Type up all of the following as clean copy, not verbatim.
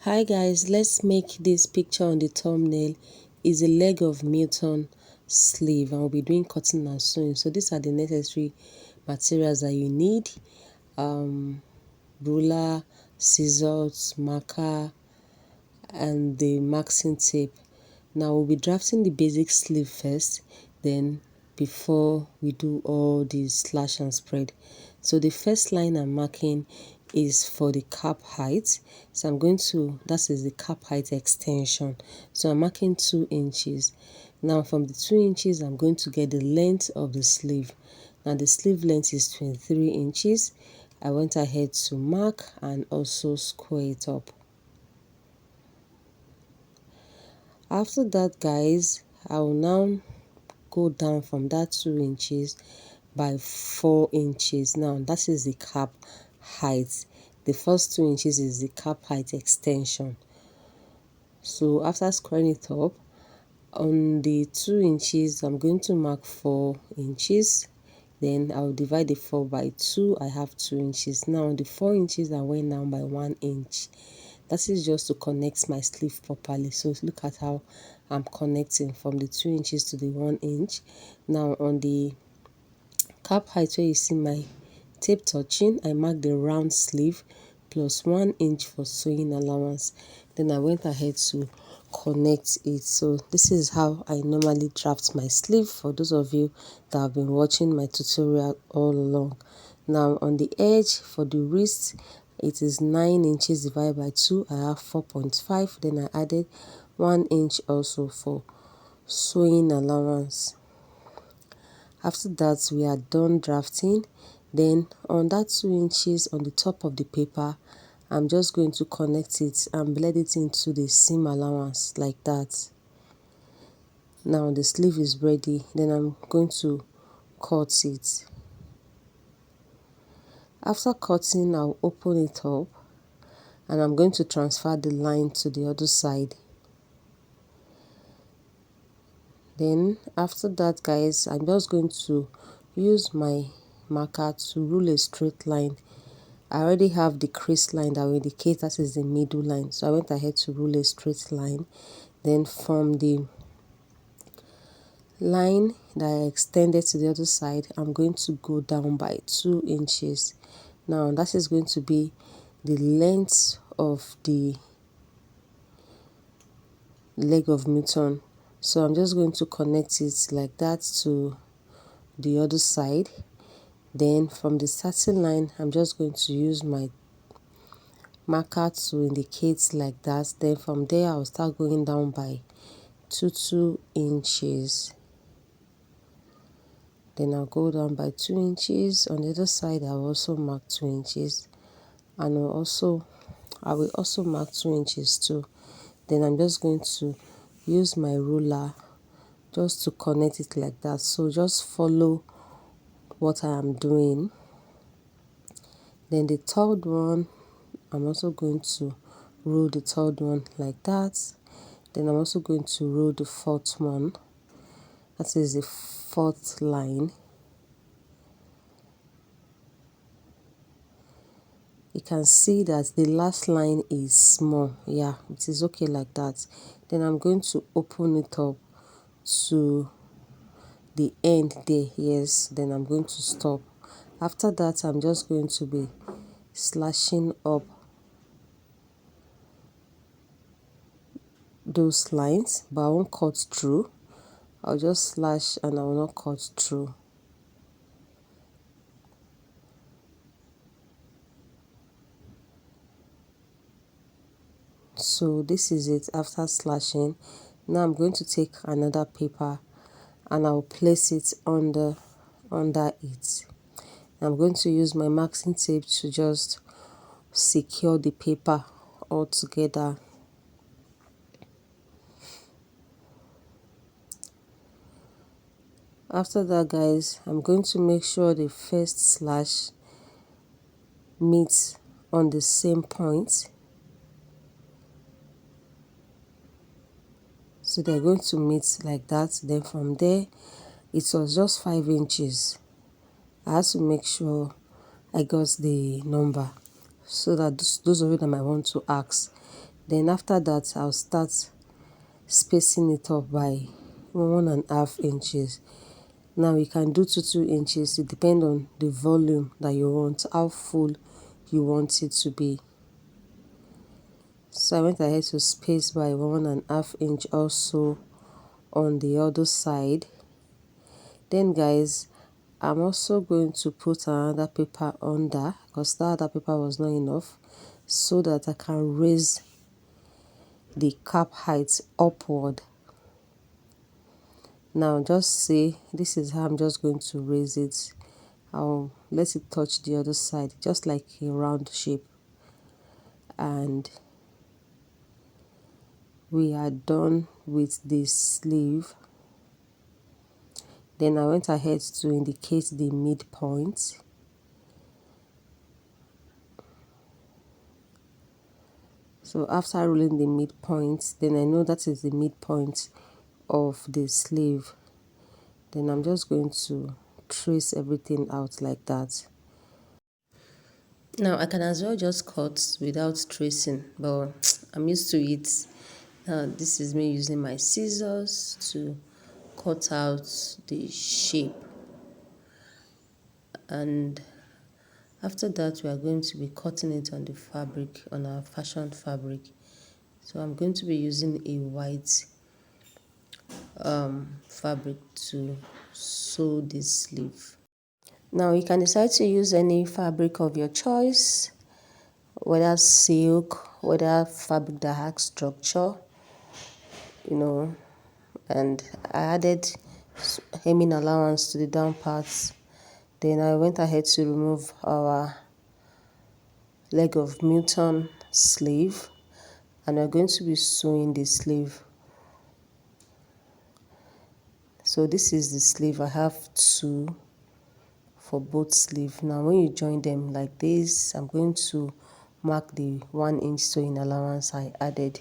Hi guys, let's make this picture on the thumbnail is a leg of mutton sleeve, and we'll be doing cutting and sewing. So these are the necessary materials that you need: ruler, scissors, marker, and the marking tape. Now we'll be drafting the basic sleeve first, then before we do all the slash and spread. So the first line I'm marking is for the cap height. So that is the cap height extension. So I'm marking 2 inches. Now from the 2 inches, I'm going to get the length of the sleeve. Now the sleeve length is 23 inches. I went ahead to mark and also square it up. After that, guys, I will now go down from that 2 inches by 4 inches. Now that is the cap height. The first 2 inches is the cap height extension. So after squaring it up, on the 2 inches I'm going to mark 4 inches. Then I'll divide the 4 by 2. I have 2 inches. Now on the 4 inches I went down by 1 inch. That is just to connect my sleeve properly. So look at how I'm connecting from the 2 inches to the 1 inch. Now on the cap height where you see my tape touching, I marked the round sleeve plus 1 inch for sewing allowance. Then I went ahead to connect it. So this is how I normally draft my sleeve, for those of you that have been watching my tutorial all along. Now on the edge for the wrist, it is 9 inches divided by 2. I have 4.5. Then I added 1 inch also for sewing allowance. After that, we are done drafting. Then on that 2 inches on the top of the paper, I'm just going to connect it and blend it into the seam allowance like that. Now the sleeve is ready. Then I'm going to cut it. After cutting, I'll open it up and I'm going to transfer the line to the other side. Then after that, guys, I'm just going to use my marker to rule a straight line. I already have the crease line that will indicate that is the middle line, so I went ahead to rule a straight line. Then from the line that I extended to the other side, I'm going to go down by 2 inches. Now that is going to be the length of the leg of mutton. So I'm just going to connect it like that to the other side. Then from the starting line, I'm just going to use my marker to indicate like that. Then from there, I'll start going down by 2 inches. Then I'll go down by 2 inches. On the other side, I'll also mark 2 inches, and I will also mark 2 inches too. Then I'm just going to use my ruler just to connect it like that. So just follow what I am doing. Then the third one, I'm also going to roll the third one like that. Then I'm also going to roll the fourth one. That is the fourth line. You can see that the last line is small. Yeah, it is okay like that. Then I'm going to open it up to the end there. Yes, then I'm going to stop. After that, I'm just going to be slashing up those lines, but I won't cut through. I'll just slash and I will not cut through. So this is it after slashing. Now I'm going to take another paper and I'll place it under it. I'm going to use my masking tape to just secure the paper all together. After that, guys, I'm going to make sure the first slash meets on the same point. So they're going to meet like that. Then from there, it was just 5 inches. I had to make sure I got the number so that those of you that might want to ask, Then after that, I'll start spacing it up by 1.5 inches. Now you can do 2 inches. It depends on the volume that you want, how full you want it to be. So I went ahead to space by 1.5 inch also on the other side. Then guys, I'm also going to put another paper under, because that other paper was not enough, so that I can raise the cap height upward. Now just see, this is how I'm just going to raise it. I'll let it touch the other side, just like a round shape. And we are done with the sleeve. Then I went ahead to indicate the midpoint. So after rolling the midpoint, then I know that is the midpoint of the sleeve. Then I'm just going to trace everything out like that. Now I can as well just cut without tracing, but I'm used to it. Now this is me using my scissors to cut out the shape. And after that, we are going to be cutting it on the fabric, on our fashion fabric. So I'm going to be using a white fabric to sew this sleeve. Now you can decide to use any fabric of your choice, whether silk, whether fabric that has structure, and I added hemming allowance to the down parts. Then I went ahead to remove our leg of mutton sleeve, and we're going to be sewing the sleeve. So this is the sleeve. I have two for both sleeve. Now when you join them like this, I'm going to mark the 1 inch sewing allowance I added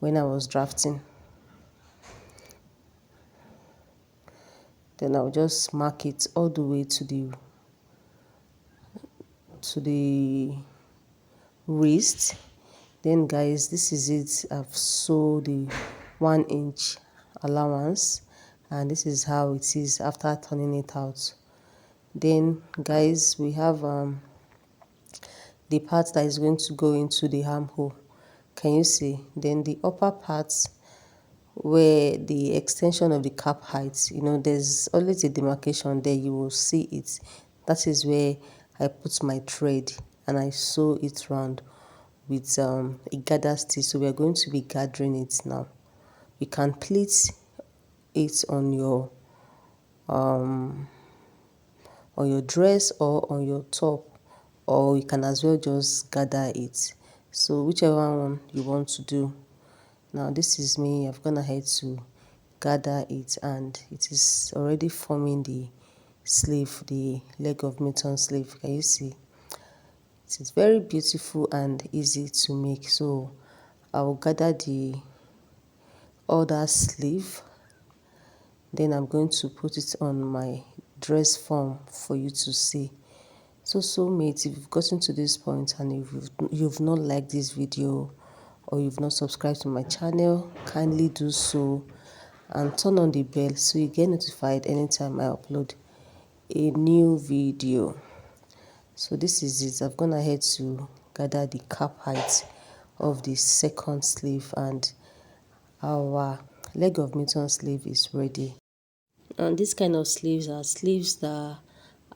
when I was drafting. Then I'll just mark it all the way to the wrist. Then guys, this is it. I've sewed the 1 inch allowance, and this is how it is after turning it out. Then guys, we have the part that is going to go into the armhole. Can you see? Then the upper parts where the extension of the cap height, there's always a demarcation there, you will see it. That is where I put my thread and I sew it round with a gather stitch. So we are going to be gathering it now. You can pleat it on your dress or on your top, or you can as well just gather it. So whichever one you want to do. Now this is me. I've gone ahead to gather it, and it is already forming the sleeve, the leg of mutton sleeve. Can you see? It is very beautiful and easy to make. So I will gather the other sleeve, then I'm going to put it on my dress form for you to see. So mates, if you've gotten to this point and if you've not liked this video or you've not subscribed to my channel, kindly do so and turn on the bell so you get notified anytime I upload a new video. So this is it. I've gone ahead to gather the cap height of the second sleeve, and our leg of mutton sleeve is ready. And this kind of sleeves are sleeves that are,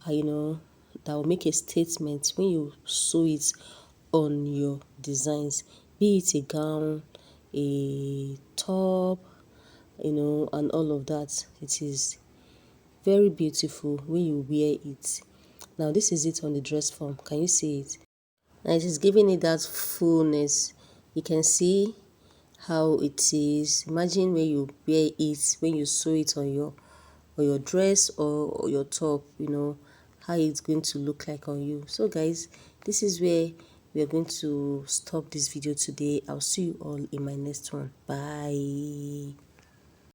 that will make a statement when you sew it on your designs, be it a gown, a top, and all of that. It is very beautiful when you wear it. Now this is it on the dress form. Can you see it? Now it is giving it that fullness. You can see how it is. Imagine when you wear it, when you sew it on your dress or your top, how it's going to look like on you. So guys, this is where we are going to stop this video today. I'll see you all in my next one. Bye.